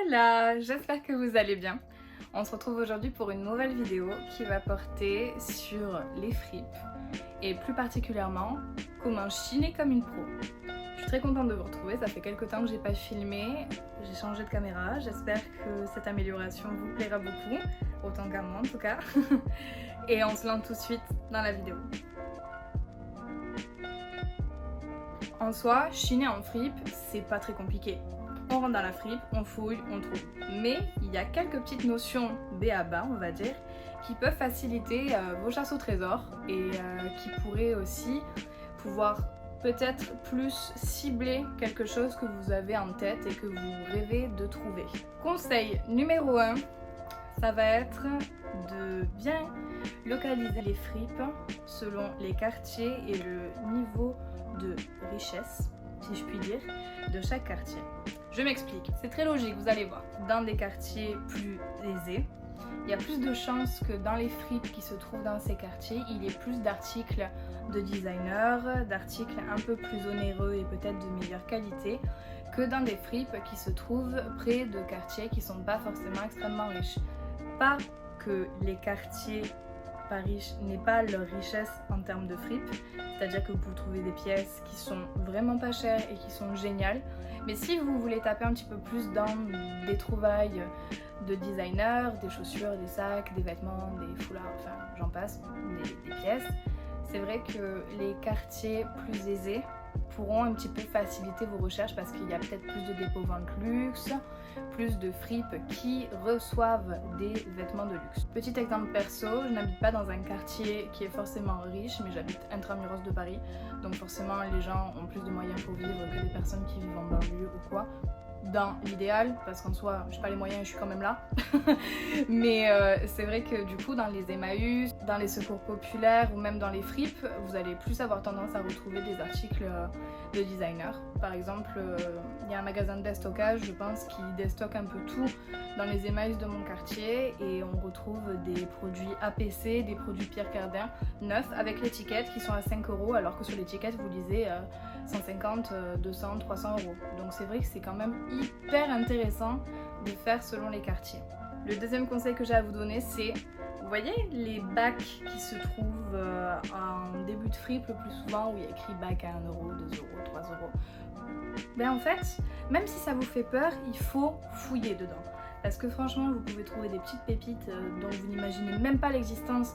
Hola, j'espère que vous allez bien. On se retrouve aujourd'hui pour une nouvelle vidéo qui va porter sur les fripes et plus particulièrement comment chiner comme une pro. Je suis très contente de vous retrouver, ça fait quelques temps que j'ai pas filmé, j'ai changé de caméra, j'espère que cette amélioration vous plaira beaucoup, autant qu'à moi en tout cas. Et on se lance tout de suite dans la vidéo. En soi, chiner en fripe, c'est pas très compliqué. On rentre dans la fripe, on fouille, on trouve. Mais il y a quelques petites notions b.a.-ba, on va dire, qui peuvent faciliter vos chasses au trésor et qui pourraient aussi pouvoir peut-être plus cibler quelque chose que vous avez en tête et que vous rêvez de trouver. Conseil numéro 1, ça va être de bien localiser les fripes selon les quartiers et le niveau de richesse, si je puis dire, de chaque quartier. Je m'explique, c'est très logique, vous allez voir. Dans des quartiers plus aisés, il y a plus de chances que dans les fripes qui se trouvent dans ces quartiers, il y ait plus d'articles de designers, d'articles un peu plus onéreux et peut-être de meilleure qualité, que dans des fripes qui se trouvent près de quartiers qui ne sont pas forcément extrêmement riches. Pas que les quartiers pas riches n'aient pas leur richesse en termes de fripes, c'est-à-dire que vous pouvez trouver des pièces qui sont vraiment pas chères et qui sont géniales, mais si vous voulez taper un petit peu plus dans des trouvailles de designers, des chaussures, des sacs, des vêtements, des foulards, enfin j'en passe, des pièces, c'est vrai que les quartiers plus aisés pourront un petit peu faciliter vos recherches parce qu'il y a peut-être plus de dépôts vente luxe, plus de fripes qui reçoivent des vêtements de luxe. Petit exemple perso, je n'habite pas dans un quartier qui est forcément riche, mais j'habite intramuros de Paris, donc forcément les gens ont plus de moyens pour vivre que des personnes qui vivent en banlieue ou quoi. Dans l'idéal, parce qu'en soi, je n'ai pas les moyens et je suis quand même là. Mais c'est vrai que du coup, dans les Emmaüs, dans les secours populaires ou même dans les fripes, vous allez plus avoir tendance à retrouver des articles de designers. Par exemple, il y a un magasin de déstockage, je pense, qui déstocke un peu tout dans les Emmaüs de mon quartier et on retrouve des produits APC, des produits Pierre Cardin neufs avec l'étiquette qui sont à 5 € alors que sur l'étiquette vous lisez 150, 200, 300 €. Donc c'est vrai que c'est quand même hyper intéressant de faire selon les quartiers. Le deuxième conseil que j'ai à vous donner, c'est, vous voyez les bacs qui se trouvent en début de fripe le plus souvent où il y a écrit bac à 1 €, 2 €, 3 €. Ben en fait, même si ça vous fait peur, il faut fouiller dedans. Parce que franchement, vous pouvez trouver des petites pépites dont vous n'imaginez même pas l'existence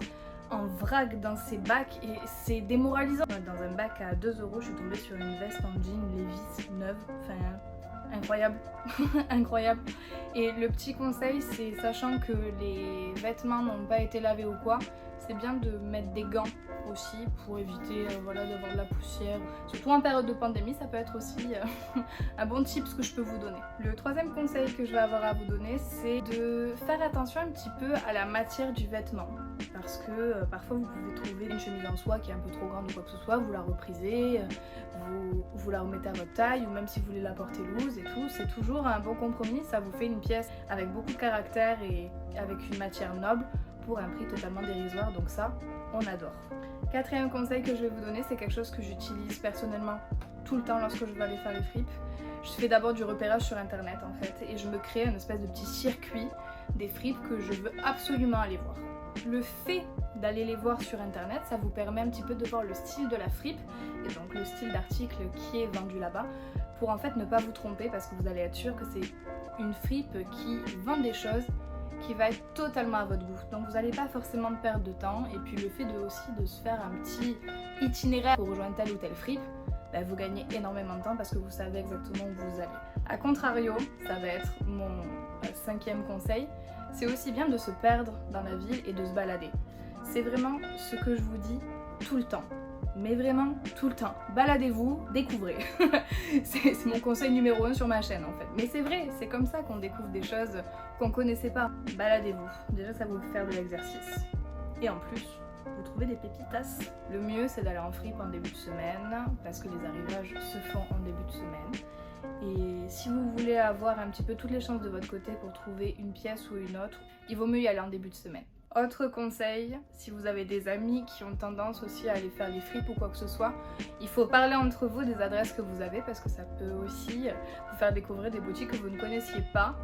en vrac dans ces bacs et c'est démoralisant. Dans un bac à 2 €, je suis tombée sur une veste en jean Levi's neuve, enfin incroyable, incroyable. Et le petit conseil, c'est sachant que les vêtements n'ont pas été lavés ou quoi, c'est bien de mettre des gants aussi pour éviter voilà, d'avoir de la poussière. Surtout en période de pandémie, ça peut être aussi un bon tip que je peux vous donner. Le troisième conseil que je vais avoir à vous donner, c'est de faire attention un petit peu à la matière du vêtement. Parce que parfois vous pouvez trouver une chemise en soie qui est un peu trop grande ou quoi que ce soit, vous la reprisez, vous la remettez à votre taille ou même si vous voulez la porter loose et tout, c'est toujours un bon compromis, ça vous fait une pièce avec beaucoup de caractère et avec une matière noble pour un prix totalement dérisoire, donc ça, on adore. Quatrième conseil que je vais vous donner, c'est quelque chose que j'utilise personnellement tout le temps lorsque je vais aller faire les fripes. Je fais d'abord du repérage sur internet en fait et je me crée une espèce de petit circuit des fripes que je veux absolument aller voir. Le fait d'aller les voir sur internet, ça vous permet un petit peu de voir le style de la fripe et donc le style d'article qui est vendu là-bas pour en fait ne pas vous tromper parce que vous allez être sûr que c'est une fripe qui vend des choses qui va être totalement à votre goût. Donc vous n'allez pas forcément perdre de temps et puis le fait aussi de se faire un petit itinéraire pour rejoindre telle ou telle fripe, bah, vous gagnez énormément de temps parce que vous savez exactement où vous allez. A contrario, ça va être mon cinquième conseil, c'est aussi bien de se perdre dans la ville et de se balader. C'est vraiment ce que je vous dis tout le temps. Mais vraiment tout le temps. Baladez-vous, découvrez. C'est mon conseil numéro 1 sur ma chaîne en fait. Mais c'est vrai, c'est comme ça qu'on découvre des choses qu'on connaissait pas. Baladez-vous. Déjà ça va vous faire de l'exercice. Et en plus, vous trouvez des pépitas. Le mieux c'est d'aller en fripe en début de semaine parce que les arrivages se font en début de semaine. Et si vous voulez avoir un petit peu toutes les chances de votre côté pour trouver une pièce ou une autre, il vaut mieux y aller en début de semaine. Autre conseil, si vous avez des amis qui ont tendance aussi à aller faire les fripes ou quoi que ce soit, il faut parler entre vous des adresses que vous avez parce que ça peut aussi vous faire découvrir des boutiques que vous ne connaissiez pas.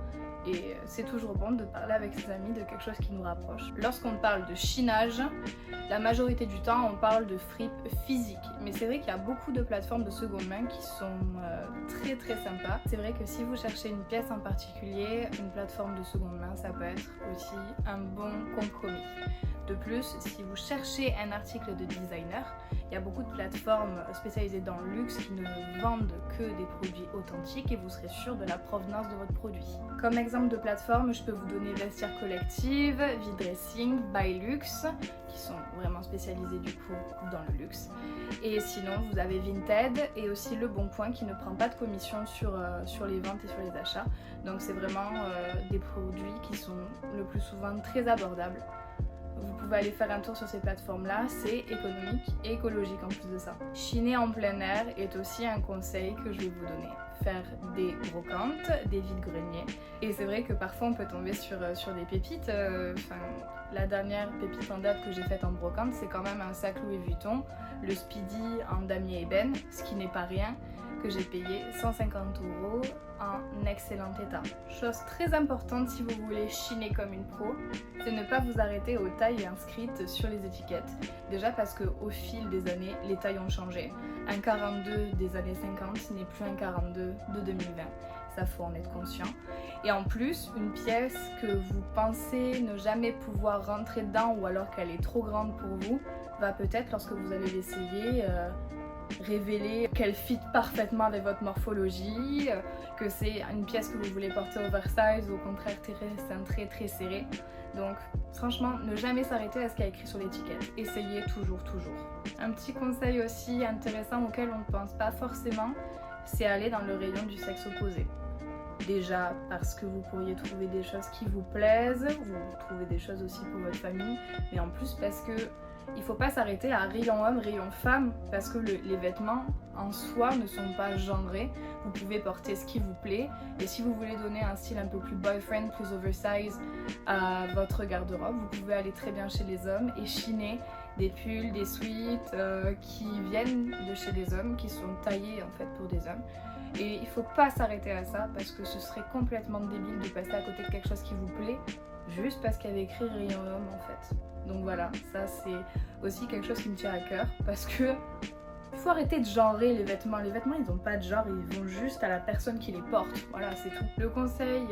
Et c'est toujours bon de parler avec ses amis de quelque chose qui nous rapproche. Lorsqu'on parle de chinage, la majorité du temps on parle de fripe physique. Mais c'est vrai qu'il y a beaucoup de plateformes de seconde main qui sont très sympas. C'est vrai que si vous cherchez une pièce en particulier, une plateforme de seconde main, ça peut être aussi un bon compromis. De plus, si vous cherchez un article de designer, il y a beaucoup de plateformes spécialisées dans le luxe qui ne vendent que des produits authentiques et vous serez sûr de la provenance de votre produit. Comme exemple de plateforme, je peux vous donner Vestiaire Collective, V-Dressing, Buy Luxe, qui sont vraiment spécialisés du coup dans le luxe. Et sinon, vous avez Vinted et aussi Le Bon Coin qui ne prend pas de commission sur les ventes et sur les achats. Donc c'est vraiment des produits qui sont le plus souvent très abordables. Vous pouvez aller faire un tour sur ces plateformes-là, c'est économique et écologique en plus de ça. Chiner en plein air est aussi un conseil que je vais vous donner. Faire des brocantes, des vides-greniers. Et c'est vrai que parfois on peut tomber sur des pépites. La dernière pépite en date que j'ai faite en brocante, c'est quand même un sac Louis Vuitton, le Speedy en damier ébène, ce qui n'est pas rien, que j'ai payé 150 € en excellent état. Chose très importante si vous voulez chiner comme une pro, c'est ne pas vous arrêter aux tailles inscrites sur les étiquettes. Déjà parce qu'au fil des années, les tailles ont changé. Un 42 des années 50 n'est plus un 42 de 2020. Ça, faut en être conscient. Et en plus, une pièce que vous pensez ne jamais pouvoir rentrer dedans ou alors qu'elle est trop grande pour vous, va peut-être, lorsque vous allez l'essayer, révéler qu'elle fit parfaitement avec votre morphologie, que c'est une pièce que vous voulez porter oversize ou au contraire cintré, très serré. Donc franchement, ne jamais s'arrêter à ce qu'il y a écrit sur l'étiquette. Essayez toujours. Un petit conseil aussi intéressant auquel on ne pense pas forcément, c'est aller dans le rayon du sexe opposé. Déjà parce que vous pourriez trouver des choses qui vous plaisent, vous trouvez des choses aussi pour votre famille, mais en plus parce que il ne faut pas s'arrêter à rayon homme, rayon femme, parce que les vêtements en soi ne sont pas genrés. Vous pouvez porter ce qui vous plaît, et si vous voulez donner un style un peu plus boyfriend, plus oversize à votre garde-robe, vous pouvez aller très bien chez les hommes et chiner des pulls, des sweats qui viennent de chez les hommes, qui sont taillés en fait pour des hommes. Et il ne faut pas s'arrêter à ça, parce que ce serait complètement débile de passer à côté de quelque chose qui vous plaît, juste parce qu'il y avait écrit rayon homme en fait. Donc voilà, ça c'est aussi quelque chose qui me tient à cœur parce que il faut arrêter de genrer les vêtements. Les vêtements ils n'ont pas de genre, ils vont juste à la personne qui les porte. Voilà, c'est tout. Le conseil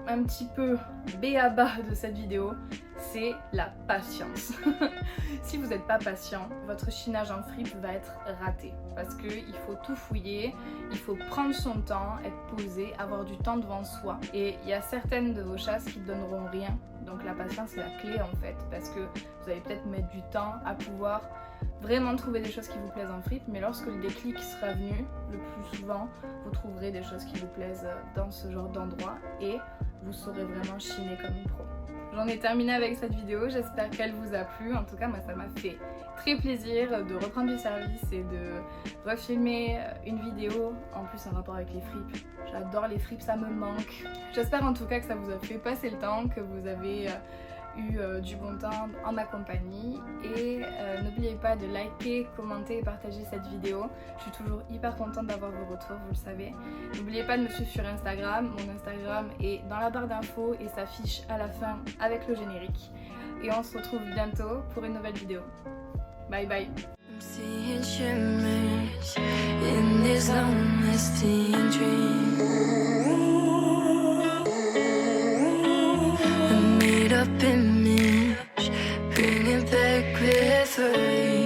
un petit peu b.a.-ba de cette vidéo, c'est la patience. Si vous n'êtes pas patient, votre chinage en fripe va être raté parce qu'il faut tout fouiller, il faut prendre son temps, être posé, avoir du temps devant soi. Et il y a certaines de vos chasses qui ne donneront rien. Donc la patience est la clé en fait, parce que vous allez peut-être mettre du temps à pouvoir vraiment trouver des choses qui vous plaisent en fripe, mais lorsque le déclic sera venu, le plus souvent, vous trouverez des choses qui vous plaisent dans ce genre d'endroit et vous saurez vraiment chiner comme une pro. J'en ai terminé avec cette vidéo, j'espère qu'elle vous a plu. En tout cas, moi ça m'a fait très plaisir de reprendre du service et de refilmer une vidéo, en plus en rapport avec les fripes. J'adore les fripes, ça me manque. J'espère en tout cas que ça vous a fait passer le temps, que vous avez eu du bon temps en ma compagnie. Et n'oubliez pas de liker, commenter et partager cette vidéo. Je suis toujours hyper contente d'avoir vos retours, vous le savez. N'oubliez pas de me suivre sur Instagram. Mon Instagram est dans la barre d'infos et s'affiche à la fin avec le générique. Et on se retrouve bientôt pour une nouvelle vidéo. Bye bye. Up image, bring it back with her.